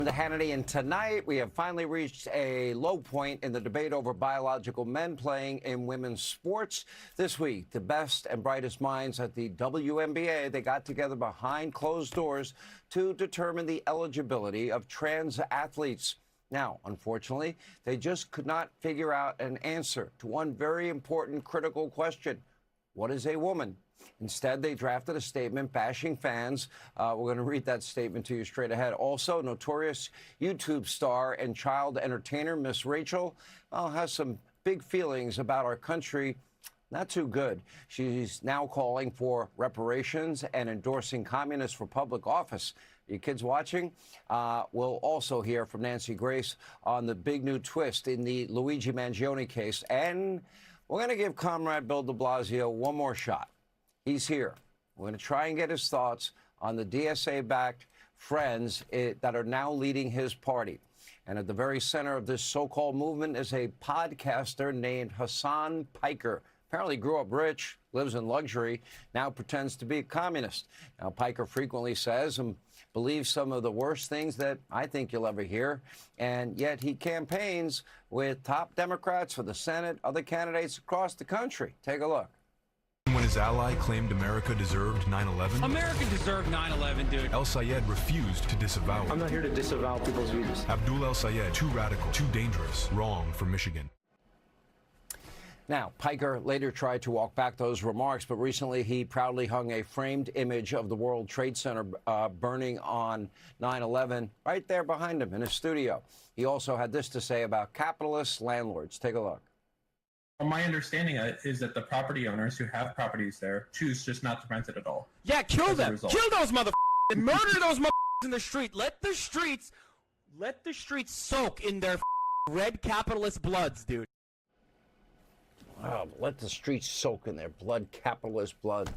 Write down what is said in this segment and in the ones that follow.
To Hannity, and tonight we have finally reached a low point in the debate over biological men playing in women's sports. This week, the best and brightest minds at the WNBA, they got together behind closed doors to determine the eligibility of trans athletes. Now, unfortunately, they just could not figure out an answer to one very important critical question. What is a woman? Instead, they drafted a statement bashing fans. We're going to read that statement to you straight ahead. Also, notorious YouTube star and child entertainer Miss Rachel has some big feelings about our country. Not too good. She's now calling for reparations and endorsing communists for public office. Are you kids watching? We'll also hear from Nancy Grace on the big new twist in the Luigi Mangione case. And we're going to give Comrade Bill de Blasio one more shot. He's here. We're going to try and get his thoughts on the DSA-backed friends that are now leading his party. And at the very center of this so-called movement is a podcaster named Hasan Piker. Apparently grew up rich, lives in luxury, now pretends to be a communist. Now, Piker frequently says and believes some of the worst things that I think you'll ever hear, and yet he campaigns with top Democrats for the Senate, other candidates across the country. Take a look. When his ally claimed America deserved 9/11, America deserved 9/11, dude. El Sayed refused to disavow it. I'm not here to disavow people's views. Abdul El Sayed, too radical, too dangerous, wrong for Michigan. Now, Piker later tried to walk back those remarks, but recently he proudly hung a framed image of the World Trade Center burning on 9/11 right there behind him in his studio. He also had this to say about capitalist landlords. Take a look. My understanding is that the property owners who have properties there choose just not to rent it at all. Yeah, kill them. Kill those motherfuckers. Murder those motherfuckers in the street. Let the streets soak in their red capitalist bloods, dude. Wow, let the streets soak in their blood, capitalist blood.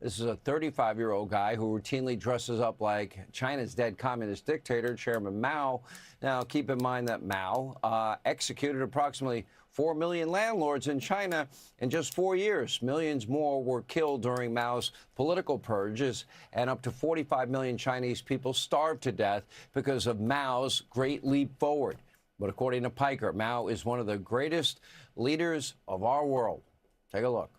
This is a 35-year-old guy who routinely dresses up like China's dead communist dictator, Chairman Mao. Now, keep in mind that Mao executed approximately 4 million landlords in China in just 4 years. Millions more were killed during Mao's political purges, and up to 45 million Chinese people starved to death because of Mao's Great Leap Forward. But according to Piker, Mao is one of the greatest leaders of our world. Take a look.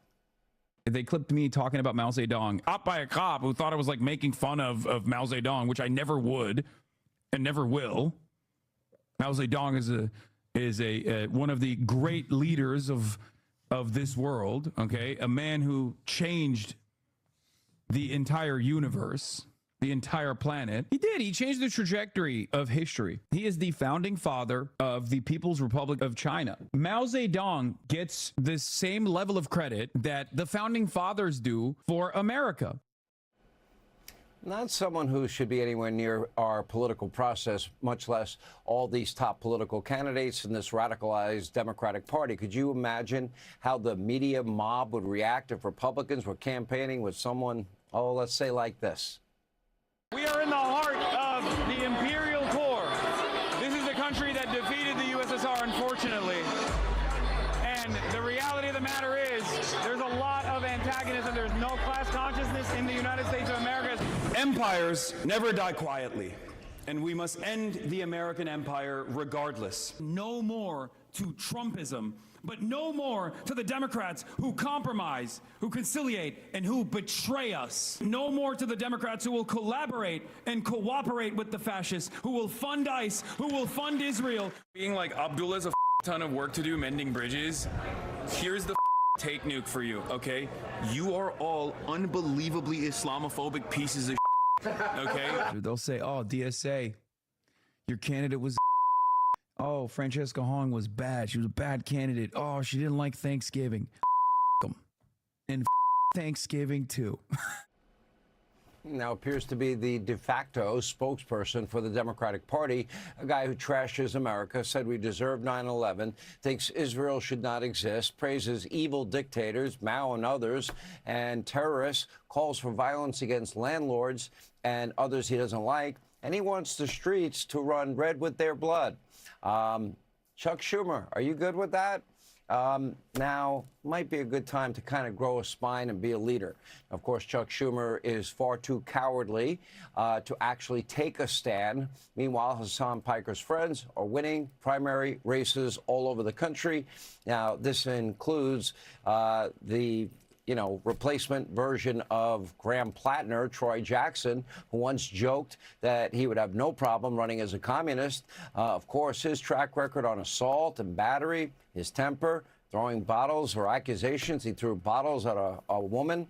They clipped me talking about Mao Zedong, up by a cop who thought I was like making fun of Mao Zedong, which I never would and never will. Mao Zedong is one of the great leaders of this world, okay? A man who changed the entire universe, the entire planet. He did. He changed the trajectory of history. He is the founding father of the People's Republic of China. Mao Zedong gets the same level of credit that the founding fathers do for America. Not someone who should be anywhere near our political process, much less all these top political candidates in this radicalized Democratic Party. Could you imagine how the media mob would react if Republicans were campaigning with someone, oh, let's say like this? We are in the heart of the imperial core. This is the country that defeated the USSR, unfortunately. And the reality of the matter is there's a lot of antagonism. There's no class consciousness in the United States of America. Empires never die quietly, and we must end the American empire regardless. No more to Trumpism, but no more to the Democrats who compromise, who conciliate, and who betray us. No more to the Democrats who will collaborate and cooperate with the fascists, who will fund ICE, who will fund Israel. Being like Abdullah's a ton of work to do mending bridges. Here's the take nuke for you, okay? You are all unbelievably Islamophobic pieces of okay? They'll say, oh, DSA, your candidate was oh, Francesca Hong was bad. She was a bad candidate. Oh, she didn't like Thanksgiving. Them. And Thanksgiving, too. Now appears to be the de facto spokesperson for the Democratic Party, a guy who trashes America, said we deserve 9/11, thinks Israel should not exist, praises evil dictators, Mao and others, and terrorists, calls for violence against landlords and others he doesn't like, and he wants the streets to run red with their blood. Chuck Schumer, are you good with that? Now might be a good time to kind of grow a spine and be a leader. Of course, Chuck Schumer is far too cowardly to actually take a stand. Meanwhile, Hasan Piker's friends are winning primary races all over the country. Now, this includes the replacement version of Graham Plattner, Troy Jackson, who once joked that he would have no problem running as a communist. Of course, his track record on assault and battery, his temper, throwing bottles or accusations. He threw bottles at a woman.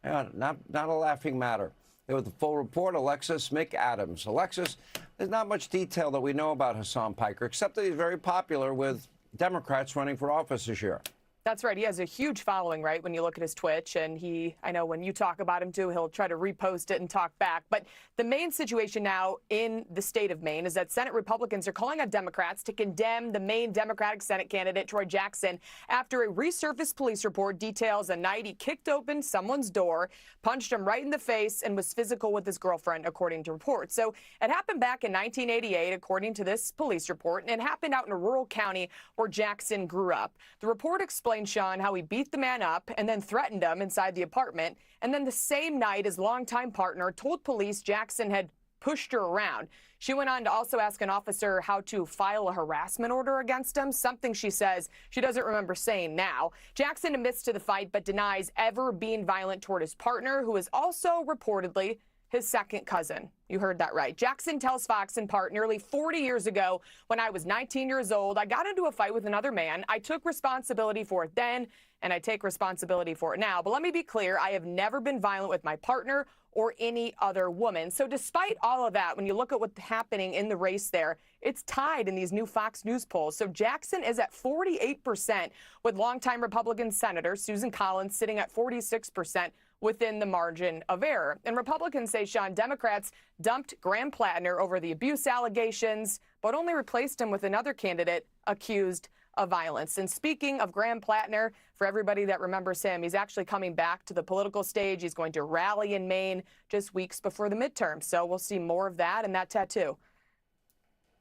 Not a laughing matter. With the full report, Alexis McAdams. Alexis, there's not much detail that we know about Hasan Piker, except that he's very popular with Democrats running for office this year. That's right. He has a huge following, right, when you look at his Twitch. And I know when you talk about him, too, he'll try to repost it and talk back. But the main situation now in the state of Maine is that Senate Republicans are calling on Democrats to condemn the Maine Democratic Senate candidate, Troy Jackson, after a resurfaced police report details a night he kicked open someone's door, punched him right in the face, and was physical with his girlfriend, according to reports. So it happened back in 1988, according to this police report, and it happened out in a rural county where Jackson grew up. The report explains, Sean, how he beat the man up and then threatened him inside the apartment. And then the same night, his longtime partner told police Jackson had pushed her around. She went on to also ask an officer how to file a harassment order against him, something she says she doesn't remember saying now. Jackson admits to the fight but denies ever being violent toward his partner, who is also reportedly his second cousin. You heard that right. Jackson tells Fox in part, nearly 40 years ago, when I was 19 years old, I got into a fight with another man. I took responsibility for it then, and I take responsibility for it now. But let me be clear, I have never been violent with my partner or any other woman. So despite all of that, when you look at what's happening in the race there, it's tied in these new Fox News polls. So Jackson is at 48%, with longtime Republican Senator Susan Collins sitting at 46%. Within the margin of error. And Republicans say, Sean, Democrats dumped Graham Plattner over the abuse allegations, but only replaced him with another candidate accused of violence. And speaking of Graham Plattner, for everybody that remembers him, he's actually coming back to the political stage. He's going to rally in Maine just weeks before the midterm. So we'll see more of that and that tattoo.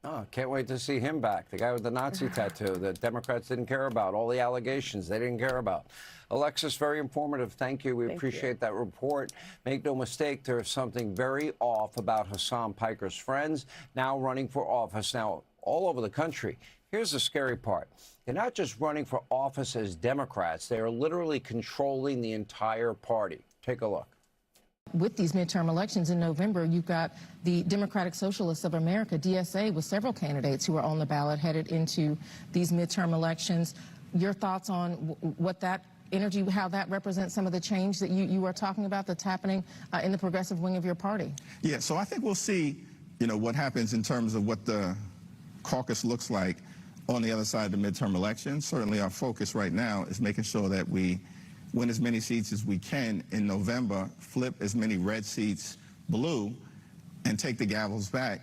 Oh, can't wait to see him back. The guy with the Nazi tattoo that Democrats didn't care about. All the allegations they didn't care about. Alexis, very informative. Thank you. We appreciate that report. Make no mistake, there's something very off about Hasan Piker's friends now running for office now all over the country. Here's the scary part. They're not just running for office as Democrats. They are literally controlling the entire party. Take a look. With these midterm elections in November, you've got the Democratic Socialists of America, DSA, with several candidates who are on the ballot headed into these midterm elections. Your thoughts on what that energy, how that represents some of the change that you are talking about that's happening in the progressive wing of your party? Yeah, so I think we'll see, what happens in terms of what the caucus looks like on the other side of the midterm elections. Certainly our focus right now is making sure that we win as many seats as we can in November, flip as many red seats blue, and take the gavels back.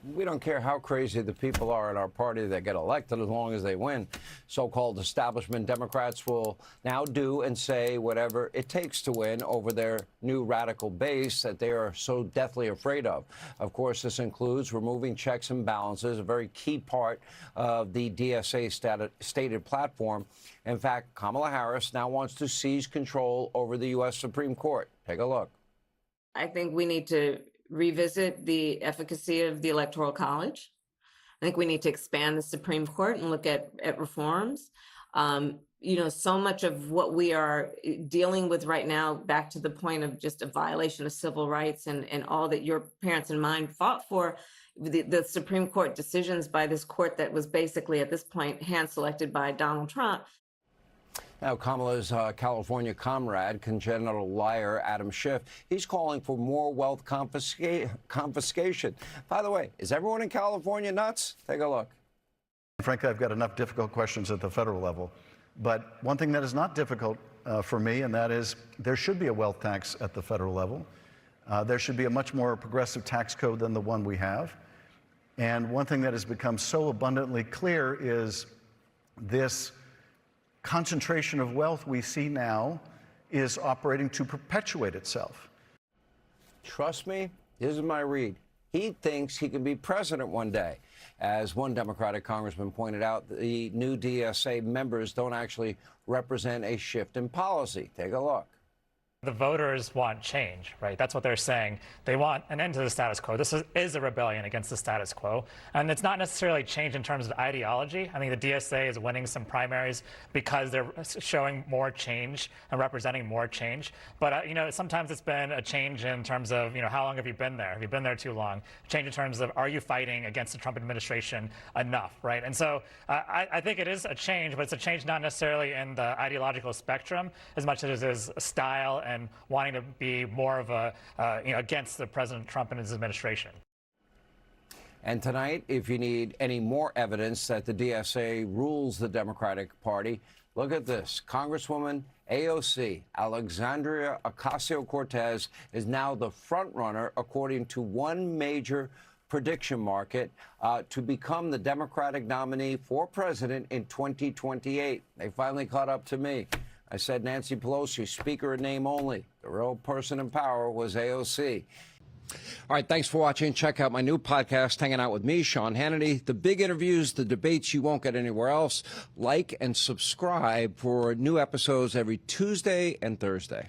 We don't care how crazy the people are in our party that get elected as long as they win. So-called establishment Democrats will now do and say whatever it takes to win over their new radical base that they are so deathly afraid of. Of course, this includes removing checks and balances, a very key part of the DSA stated platform. In fact, Kamala Harris now wants to seize control over the U.S. Supreme Court. Take a look. I think we need to revisit the efficacy of the Electoral College. I think we need to expand the Supreme Court and look at reforms. So much of what we are dealing with right now, back to the point of just a violation of civil rights and all that your parents and mine fought for, the Supreme Court decisions by this court that was basically at this point hand-selected by Donald Trump. Now, Kamala's California comrade, congenital liar Adam Schiff, he's calling for more wealth confiscation. By the way, is everyone in California nuts? Take a look. Frankly, I've got enough difficult questions at the federal level. But one thing that is not difficult for me, and that is there should be a wealth tax at the federal level. There should be a much more progressive tax code than the one we have. And one thing that has become so abundantly clear is this concentration of wealth we see now is operating to perpetuate itself. Trust me, this is my read. he thinks he can be president one day. As one Democratic congressman pointed out, the new DSA members don't actually represent a shift in policy. Take a look. The voters want change, right? That's what they're saying. They want an end to the status quo. This is a rebellion against the status quo. And it's not necessarily change in terms of ideology. I think the DSA is winning some primaries because they're showing more change and representing more change. But, sometimes it's been a change in terms of, how long have you been there? Have you been there too long? Change in terms of, are you fighting against the Trump administration enough, right? And so I think it is a change, but it's a change not necessarily in the ideological spectrum as much as it is style and wanting to be more of a, against the President Trump and his administration. And tonight, if you need any more evidence that the DSA rules the Democratic Party, look at this. Congresswoman AOC, Alexandria Ocasio-Cortez, is now the front runner, according to one major prediction market, to become the Democratic nominee for president in 2028. They finally caught up to me. I said Nancy Pelosi, speaker in name only. The real person in power was AOC. All right, thanks for watching. Check out my new podcast, Hanging Out with me, Sean Hannity. The big interviews, the debates you won't get anywhere else. Like and subscribe for new episodes every Tuesday and Thursday.